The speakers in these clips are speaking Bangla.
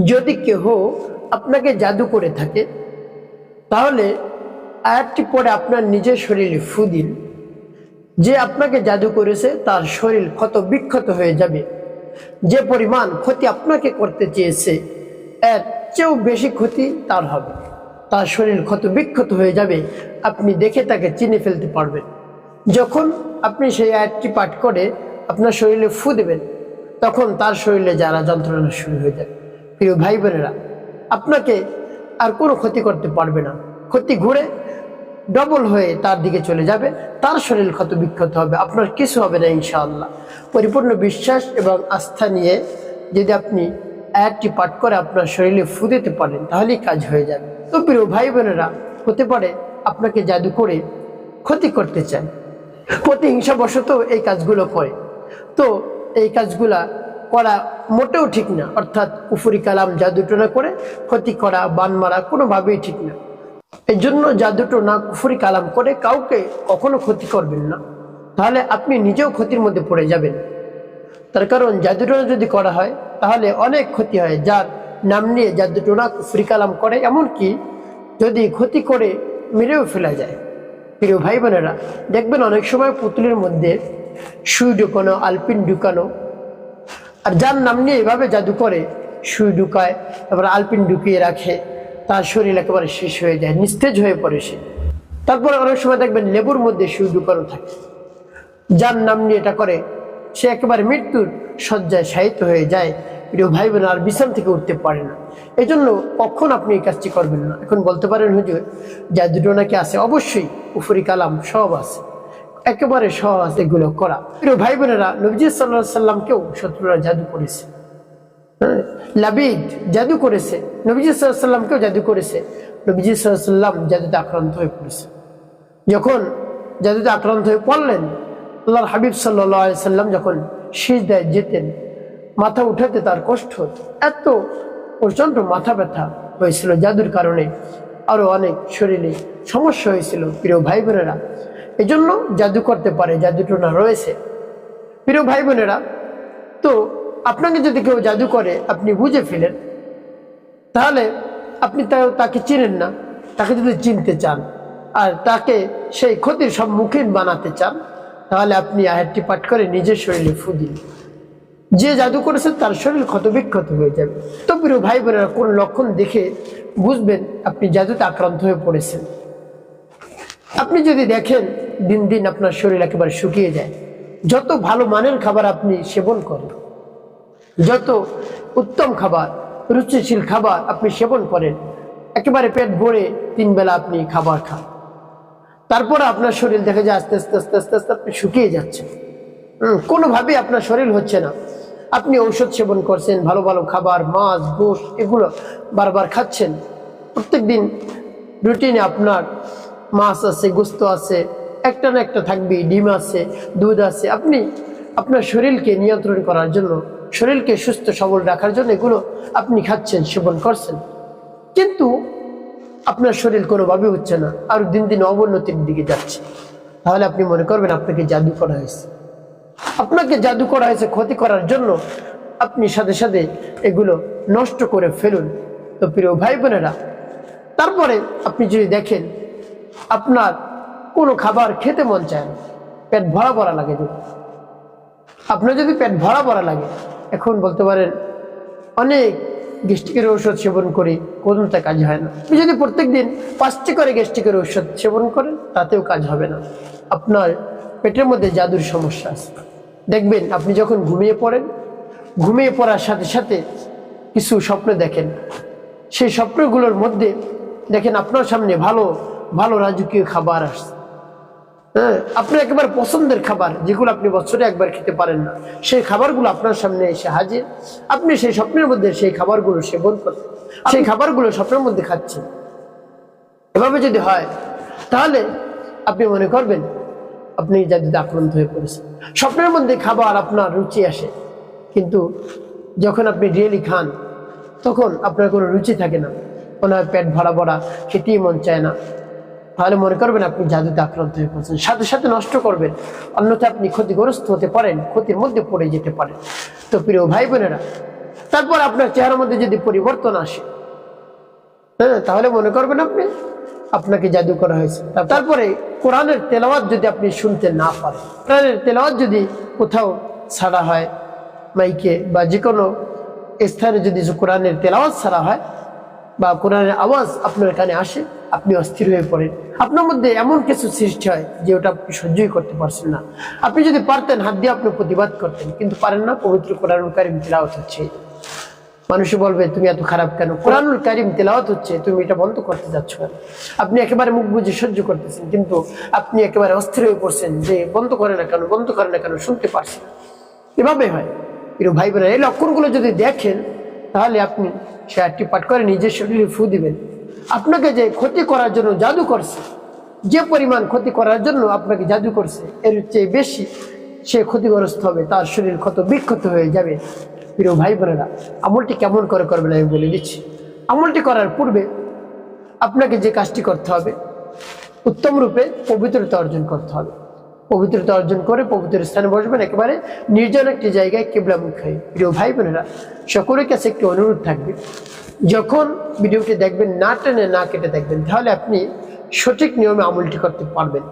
যদি কেহ আপনাকে জাদু করে থাকে তাহলে আয়াতটি পড়ে আপনার নিজের শরীরে ফু দিন। যে আপনাকে জাদু করেছে তার শরীর ক্ষত বিক্ষত হয়ে যাবে। যে পরিমাণ ক্ষতি আপনাকে করতে চেয়েছে এর চেয়েও বেশি ক্ষতি তার হবে। তার শরীর ক্ষত বিক্ষত হয়ে যাবে, আপনি দেখে তাকে চিনে ফেলতে পারবেন। যখন আপনি সেই আয়াতটি পাঠ করে আপনার শরীরে ফু দেবেন তখন তার শরীরে যারা যন্ত্রণা শুরু হয়ে যাবে। প্রিয় ভাই বোনেরা, আপনাকে আর কোনো ক্ষতি করতে পারবে না। ক্ষতি ঘুরে ডবল হয়ে তার দিকে চলে যাবে, তার শরীর ক্ষত বিক্ষত হবে, আপনার কিছু হবে না ইনশাআল্লাহ। পরিপূর্ণ বিশ্বাস এবং আস্থা নিয়ে যদি আপনি আয়াতটি পাঠ করে আপনার শরীরে ফু দিতে পারেন তাহলেই কাজ হয়ে যাবে। তো প্রিয় ভাই বোনেরা, হতে পারে আপনাকে জাদু করে ক্ষতি করতে চায়, প্রতিহিংসাবশত এই কাজগুলো করে। তো এই কাজগুলা করা মোটেও ঠিক না, অর্থাৎ কুফরি কালাম জাদুটোনা করে ক্ষতি করা, বান মারা কোনোভাবেই ঠিক না। এই জন্য জাদুটোনা কুফরি কালাম করে কাউকে কখনো ক্ষতি করবেন না, তাহলে আপনি নিজেও ক্ষতির মধ্যে পড়ে যাবেন। তার কারণ জাদুটোনা যদি করা হয় তাহলে অনেক ক্ষতি হয়। যার নাম নিয়ে জাদুটোনা কুফরি কালাম করে, এমনকি যদি ক্ষতি করে মেরেও ফেলা যায়। প্রিয় ভাই বোনেরা, দেখবেন অনেক সময় পুতুলের মধ্যে সুই ঢুকানো, আলপিন ঢুকানো, আর যার নাম নিয়ে এভাবে জাদু করে সুই ঢুকায়, তারপর আলপিন ঢুকিয়ে রাখে, তার শরীর একেবারে শেষ হয়ে যায়, নিস্তেজ হয়ে পড়ে সে। তারপরে অনেক সময় দেখবেন লেবুর মধ্যে সুই ঢুকানো থাকে, যার নাম নিয়ে এটা করে সে একেবারে মৃত্যুর শয্যায় শায়িত হয়ে যায়। প্রিয় ভাই বোন, আর বিছানা থেকে উঠতে পারে না। এই জন্য কখন আপনি এই কাজটি করবেন না। এখন বলতে পারেন হুজুর জাদুটো নাকি আছে? অবশ্যই কুফরি কালাম সব আছে, একেবারে সহজ এগুলো করা। প্রিয় ভাই বোনেরা, নবীজি সাল্লাল্লাহু আলাইহি সাল্লামকেও শত্রুরা জাদু করেছে। লাবিদ জাদু করেছে, নবীজি সাল্লাল্লাহু আলাইহি সাল্লামকেও জাদু করেছে। নবীজি সাল্লাল্লাহু আলাইহি সাল্লাম জাদুতে আক্রান্ত হয়ে পড়েছে। যখন জাদুতে আক্রান্ত হয়ে পড়লেন, আল্লাহর হাবিব সাল্লাল্লাহু আলাইহি সাল্লাম যখন সিজদায় যেতেন, মাথা উঠাতে তার কষ্ট হতো, এত প্রচন্ড মাথা ব্যথা হয়েছিল জাদুর কারণে, আরো অনেক শরীরে সমস্যা হয়েছিল। প্রিয় ভাই বোনেরা, এই জন্য জাদু করতে পারে, জাদুটোনা রয়েছে। প্রিয় ভাই বোনেরা, তো আপনাকে যদি কেউ জাদু করে আপনি বুঝে ফেলেন, তাহলে আপনি তাকে চিনেন না। তাকে যদি চিনতে চান আর তাকে সেই ক্ষতির সম্মুখীন বানাতে চান, তাহলে আপনি আয়াতটি পাঠ করে নিজের শরীরে ফু দিন। যে জাদু করেছে তার শরীর ক্ষত বিক্ষত হয়ে যাবে। তো প্রিয় ভাই বোনেরা, কোন লক্ষণ দেখে বুঝবেন আপনি জাদুতে আক্রান্ত হয়ে পড়েছেন? আপনি যদি দেখেন দিন দিন আপনার শরীর একেবারে শুকিয়ে যায়, যত ভালো মানের খাবার আপনি সেবন করেন, যত উত্তম খাবার, রুচিশীল খাবার আপনি সেবন করেন, একেবারে পেট ভরে 3 বেলা আপনি খাবার খান, তারপরে আপনার শরীর দেখা যায় আস্তে আস্তে আস্তে আস্তে আস্তে আপনি শুকিয়ে যাচ্ছেন। কোনোভাবেই আপনার শরীর হচ্ছে না। আপনি ঔষধ সেবন করছেন, ভালো ভালো খাবার, মাছ, গোশত এগুলো বারবার খাচ্ছেন, প্রত্যেক দিন রুটিনে আপনার মাছ আছে, গোস্ত আছে, একটা না একটা থাকবেই, ডিম আছে, দুধ আছে। আপনি আপনার শরীরকে নিয়ন্ত্রণ করার জন্য, শরীরকে সুস্থ সবল রাখার জন্য এগুলো আপনি খাচ্ছেন, সেবন করছেন, কিন্তু আপনার শরীর কোনোভাবে হচ্ছে না, আর দিন দিন অবনতির দিকে যাচ্ছে। তাহলে আপনি মনে করবেন আপনাকে জাদু করা হয়েছে। আপনাকে জাদু করা হয়েছে ক্ষতি করার জন্য, আপনি সাথে সাথে এগুলো নষ্ট করে ফেলুন। তো প্রিয় ভাই বোনেরা, তারপরে আপনি যদি দেখেন আপনার কোনো খাবার খেতে মন চায় না, পেট ভরা ভরা লাগে, আপনার যদি পেট ভরা ভরা লাগে, এখন বলতে পারেন অনেক গ্যাস্ট্রিকের ঔষধ সেবন করি, কোনোটা কাজ হয় না। আপনি যদি প্রত্যেক দিন 5টি করে গ্যাস্ট্রিকের ঔষধ সেবন করেন, তাতেও কাজ হবে না। আপনার পেটের মধ্যে জাদুর সমস্যা আছে। দেখবেন আপনি যখন ঘুমিয়ে পড়েন, ঘুমিয়ে পড়ার সাথে সাথে কিছু স্বপ্ন দেখেন, সেই স্বপ্নগুলোর মধ্যে দেখেন আপনার সামনে ভালো ভালো রাজকীয় খাবার আসছে। আপনার একেবারে পছন্দের খাবার, যেগুলো আপনি বছরে একবার খেতে পারেন না, সেই খাবারগুলো আপনার সামনে এসে হাজির। আপনি সেই স্বপ্নের মধ্যে সেই খাবারগুলো সেবন করছেন, সেই খাবারগুলো স্বপ্নের মধ্যে খাচ্ছেন। এভাবে যদি হয় তাহলে আপনি মনে করবেন আপনি জাদুতে আক্রান্ত হয়ে পড়েছেন। স্বপ্নের মধ্যে খাবার আপনার রুচি আসে, কিন্তু যখন আপনি রিয়েলি খান তখন আপনার কোনো রুচি থাকে না, মনে হয় পেট ভরা ভরা, খেতেই মন চায় না। তাহলে মনে করবেন আপনি জাদুতে আক্রান্ত হয়ে পড়ছেন, সাথে সাথে নষ্ট করবেন, অন্যথায় আপনি ক্ষতিগ্রস্ত হতে পারেন, ক্ষতির মধ্যে পড়ে যেতে পারেন। তো প্রিয় ভাই বোনেরা, তারপর আপনার চেহারার মধ্যে যদি পরিবর্তন আসে, হ্যাঁ, তাহলে মনে করবেন আপনাকে জাদু করা হয়েছে। তারপরে কোরআনের তেলাওয়াত যদি আপনি শুনতে না পারেন, কোরআনের তেলাওয়াত যদি কোথাও ছাড়া হয় মাইকে বা যে কোনো স্থানে যদি কোরআনের তেলাওয়াত ছাড়া হয় বা কোরআনের আওয়াজ আপনার কানে আসে, আপনি অস্থির হয়ে পড়েন। আপনার মধ্যে এমন কিছু সৃষ্টি হয় যে ওটা আপনি সহ্যই করতে পারছেন না। আপনি যদি পারতেন হাত দিয়ে আপনি প্রতিবাদ করতেন, কিন্তু পারেন না। পবিত্র কোরআনুল কারীম তেলাওয়াত হচ্ছে, মানুষে বলবে তুমি এত খারাপ কেন? কোরআনুল কারীম তেলাওয়াত হচ্ছে, তুমি এটা বন্ধ করতে যাচ্ছ কেন? আপনি একেবারে মুখ বুঝে সহ্য করতেছেন, কিন্তু আপনি একেবারে অস্থির হয়ে পড়ছেন যে বন্ধ করে না কেন, বন্ধ করে না কেন, শুনতে পারছি না। এভাবে হয়। প্রিয় ভাই বোনেরা, এই লক্ষণগুলো যদি দেখেন, তাহলে আপনি সে আয়াতটি পাঠ করে নিজের শরীরে ফু দিবেন। আপনাকে যে ক্ষতি করার জন্য জাদু করছে, যে পরিমাণ ক্ষতি করার জন্য আপনাকে জাদু করছে, এর চেয়ে বেশি সে ক্ষতিগ্রস্ত হবে, তার শরীর ক্ষত বিক্ষত হয়ে যাবে। প্রিয় ভাই বোনেরা, আমলটি কেমন করে করবেন আমি বলে দিচ্ছি। আমলটি করার পূর্বে আপনাকে যে কাজটি করতে হবে, উত্তম রূপে পবিত্রতা অর্জন করতে হবে। পবিত্রতা অর্জন করে পবিত্র স্থানে বসবেন, একেবারে নির্জন একটি জায়গায় কিবলামুখ হয়ে। প্রিয় ভাই বোনেরা, সকলের কাছে একটি অনুরোধ থাকবে, যখন ভিডিওটি দেখবেন না টেনে না কেটে দেখবেন, তাহলে আপনি সঠিক নিয়মে আমলটি করতে পারবেন।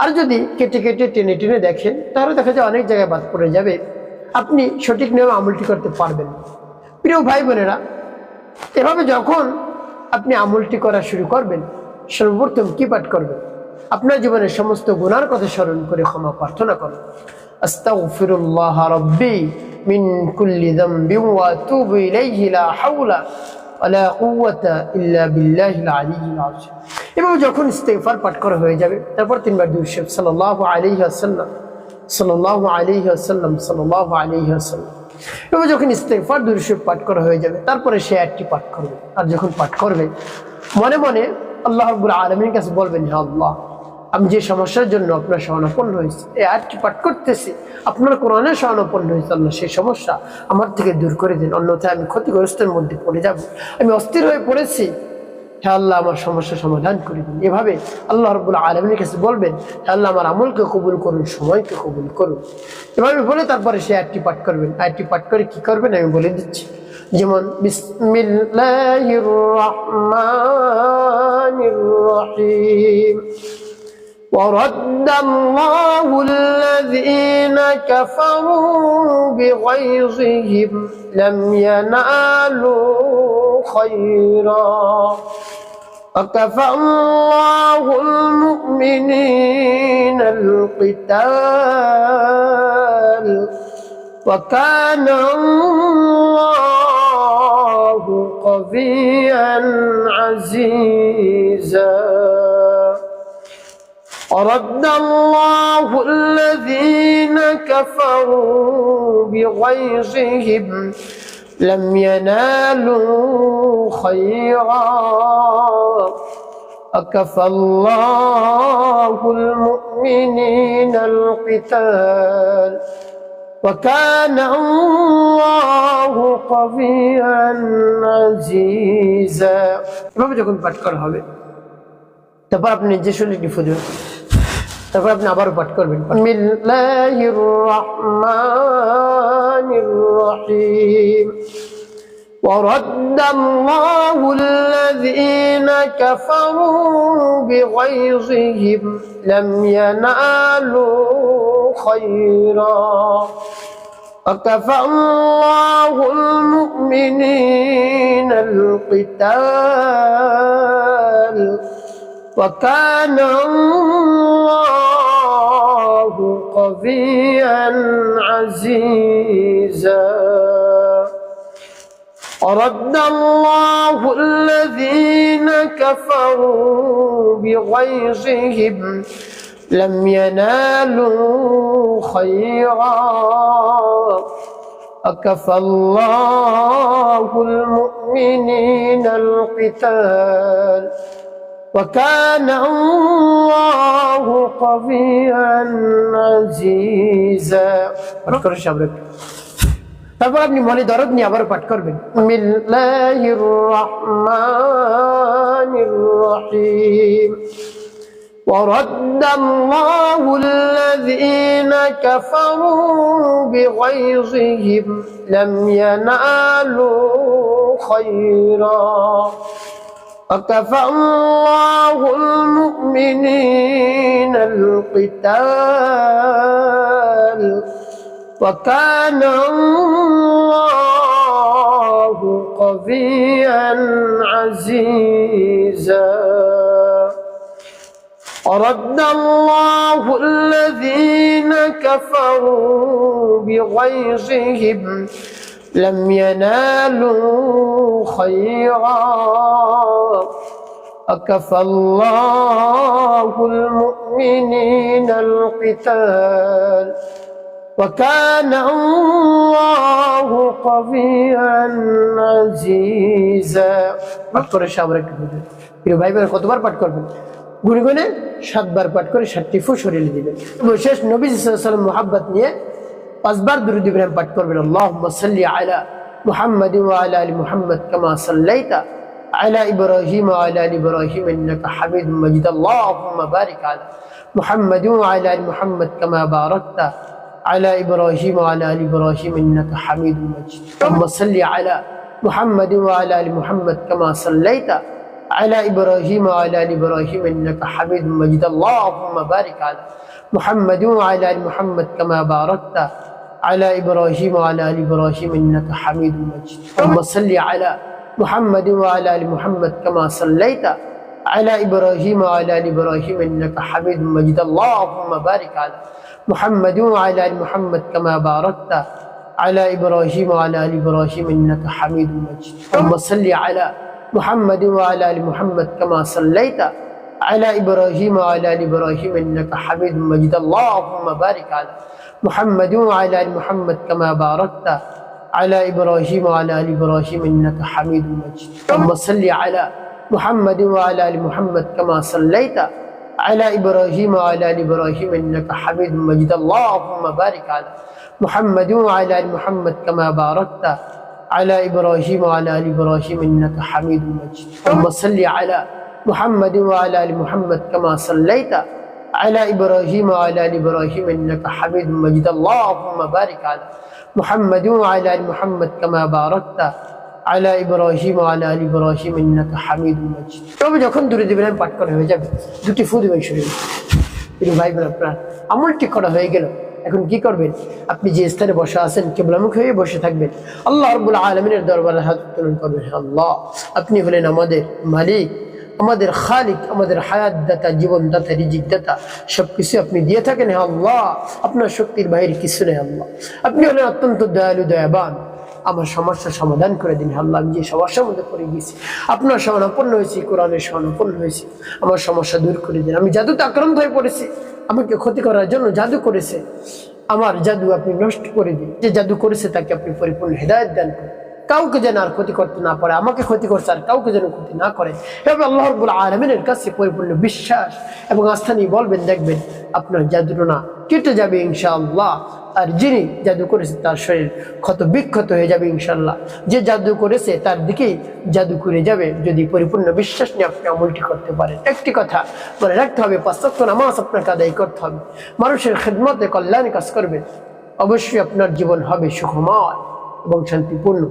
আর যদি কেটে কেটে টেনে টেনে দেখেন, তাহলে দেখা যায় অনেক জায়গায় বাদ পড়ে যাবে, আপনি সঠিক নিয়মে আমলটি করতে পারবেন। প্রিয় ভাই বোনেরা, এভাবে যখন আপনি আমলটি করা শুরু করবেন, সর্বপ্রথম কি পাঠ করবেন? আপনার জীবনের সমস্ত গুনার কথা স্মরণ করে ক্ষমা প্রার্থনা করুন। আস্তাগফিরুল্লাহ রাব্বি মিন কুল্লি যামবি ওয়া আতুবু ইলাইহি লা হাওলা ওয়ালা কুওয়াতা ইল্লা বিল্লাহিল আলিয়্যিল আযীম। এবং যখন ইস্তিগফার পাঠ করা হয়ে যাবে, তারপর তিনবার দুরূদ শরীফ সাল্লাল্লাহু আলাইহি ওয়াসাল্লাম সাল্লাল্লাহু আলাইহি ওয়াসাল্লাম সাল্লাল্লাহু আলাইহি ওয়াসাল্লাম। এবং যখন ইস্তিগফার দুরূদ শরীফ পাঠ করা হয়ে যাবে, তারপরে সে আয়াতটি পাঠ করবে। আর যখন পাঠ করবে, মনে মনে আল্লাহ রাব্বুল আলামিনের কাছে বলবেন, হে আল্লাহ, আমি যে সমস্যার জন্য আপনার শরণাপন্ন হয়েছি, এই আয়াতটি পাঠ করতেছি, আপনার কোরআনে শরণাপন্ন হয়েছে, আল্লাহ সেই সমস্যা আমার থেকে দূর করে দিন, অন্যথায় আমি ক্ষতিগ্রস্তের মধ্যে পড়ে যাব, আমি অস্থির হয়ে পড়েছি, হে আল্লাহ আমার সমস্যা সমাধান করে দিন। এভাবে আল্লাহ রাব্বুল আলামিনের কাছে বলবেন, হে আল্লাহ আমার আমলকে কবুল করুন, সময়কে কবুল করুন। এভাবে বলে তারপরে সে আয়াতটি পাঠ করবেন। আয়াতটি পাঠ করে কি করবেন আমি বলে দিচ্ছি। যেমন বিসমিল্লাহির রহমানির রহিম। ورد الله الذين كفروا بغيظهم لم ينالوا خيرا وكفى الله المؤمنين القتال وكان الله قويا عزيزا ورد الله الذين كفروا بغيظهم لم ينالوا خيرا وكفى الله المؤمنين القتال وكان الله قويا عزيزا। এভাবে যখন পাঠ করা হবে, তারপর আপনি নিজে শরীরটি ফু দিবেন। তারপর আপনি আবারও পাঠ করবেন, বিসমিল্লাহির রহমানির রহিম। ورد الله الذين كفروا بغيظهم لم ينالوا خيرا وكفى الله المؤمنين القتال وكان الله قويا عزيزا ورد الله الذين كفروا بغيظهم لم ينالوا خيرا وكفى الله المؤمنين القتال وكان الله قويا عزيزا। তারপর আপনি মনে দরদ নিয়ে আবার পাঠ করবেন, বিসমিল্লাহির রহমানির রহিম। ورد الله الذين كفروا بغيظهم لم ينالوا خيرا وكفى الله المؤمنين القتال وكان الله قويا عزيزا ورد الله الذين كفروا بغيظهم لم ينالوا خيرا وكفى الله المؤمنين القتال وكان الله قويا عزيزا পাঠ করে সাবর একটু বুঝুন প্রিয় ভাই বোনেরা কতবার পাঠ করবেন গুনে গুনে 7 বার পাঠ করে 7টি ফু শরীরে দিবেন শেষ নবী সাল্লাল্লাহু আলাইহি ওয়াসাল্লাম মুহাব্বত নিয়ে 5 বার দুরূদ ইব্রাহিম পাঠ করবেন আল্লাহুম্মা সাল্লি আলা মুহাম্মাদ ওয়া আলা আলি মুহাম্মাদ কামা সাল্লাইতা আলা ইব্রাহিম ওয়া আলা আলি ইব্রাহিম ইন্নাকা হামিদুম মাজিদ আল্লাহুম্মা বারিক আলা মুহাম্মাদ ওয়া আলা আলি মুহাম্মাদ কামা বারাকতা على إبراهيم وعلى آل إبراهيم إنك حميد مجيد اللهم صل على محمد وعلى آل محمد كما صليت على إبراهيم وعلى آل إبراهيم إنك حميد مجيد اللهم بارك على محمد وعلى آل محمد كما باركت على إبراهيم وعلى آل إبراهيم إنك حميد مجيد اللهم صل على محمد وعلى آل محمد كما صليت على إبراهيم وعلى آل إبراهيم إنك حميد مجيد اللهم بارك على محمد وعلى آل محمد كما باركت على إبراهيم وعلى آل إبراهيم إنك حميد مجيد اللهم صل على محمد وعلى آل محمد كما صليت على إبراهيم وعلى آل إبراهيم إنك حميد مجيد اللهم بارك على محمد وعلى آل محمد كما باركت على إبراهيم وعلى آل إبراهيم إنك حميد مجيد اللهم صل على محمد وعلى آل محمد كما صليت على إبراهيم وعلى آل إبراهيم إنك حميد مجيد اللهم بارك على محمد وعلى آل محمد كما باركت على إبراهيم وعلى آل إبراهيم إنك حميد مجيد اللهم صل على محمد وعلى آل محمد كما صليت على إبراهيم وعلى آل إبراهيم إنك حميد مجيد اللهم بارك على محمد وعلى آل محمد كما باركت على إبراهيم وعلى آل إبراهيم إنك حميد مجيد তবে যখন দুরূদ ইব্রাহিম পাঠ করা হয়ে যাবে দুটি ফু দিবেন শরীরে প্রিয় ভাই বোনেরা আপনার আমলটি করা হয়ে গেল এখন কি করবেন আপনি যে স্থানে বসে আছেন কিবলামুখী হয়ে বসে থাকবেন আল্লাহ রাব্বুল আলামিনের দরবারে হাত উত্তোলন করবেন আল্লাহ আপনি হলেন আমাদের মালিক আমাদের খালিক আমাদের হায়াত দাতা জীবন দাতা রিজিক দাতা সবকিছু আপনি দিয়ে থাকেন হে আল্লাহ আপনার শক্তির বাইরে কিছু নেই আল্লাহ আপনি হলেন অত্যন্ত দয়ালু দয়াবান আমার সমস্যার সমাধান করে দিন আল্লাহ আমি যে সমস্যার মধ্যে পড়ে গেছি আপনার শরণাপন্ন হয়েছি কোরআনের শরণাপন্ন হয়েছি আমার সমস্যা দূর করে দিন আমি জাদুতে আক্রান্ত হয়ে পড়েছি আমাকে ক্ষতি করার জন্য জাদু করেছে আমার জাদু আপনি নষ্ট করে দিন যে জাদু করেছে তাকে আপনি পরিপূর্ণ হেদায়েত দান করুন কাউকে যেন আর ক্ষতি করতে না পারে আমাকে ক্ষতি করছে আর কাউকে যেন ক্ষতি না করে এভাবে আল্লাহ রাব্বুল আলামিনের কাছে পরিপূর্ণ বিশ্বাস এবং আস্থা নিয়ে বলবেন দেখবেন আপনার জাদুটোনা কেটে যাবে ইনশাআল্লাহ আর যিনি জাদু করেছে তার শরীর ক্ষত বিক্ষত হয়ে যাবে ইনশাআল্লাহ যে জাদু করেছে তার দিকেই জাদু করে যাবে যদি পরিপূর্ণ বিশ্বাস নিয়ে আপনি আমলটি করতে পারেন একটি কথা মনে রাখতে হবে 5 ওয়াক্ত নামাজ আপনাকে আদায় করতে হবে মানুষের খেদমতে কল্যাণ কাজ করবেন অবশ্যই আপনার জীবন হবে সুখময় এবং শান্তিপূর্ণ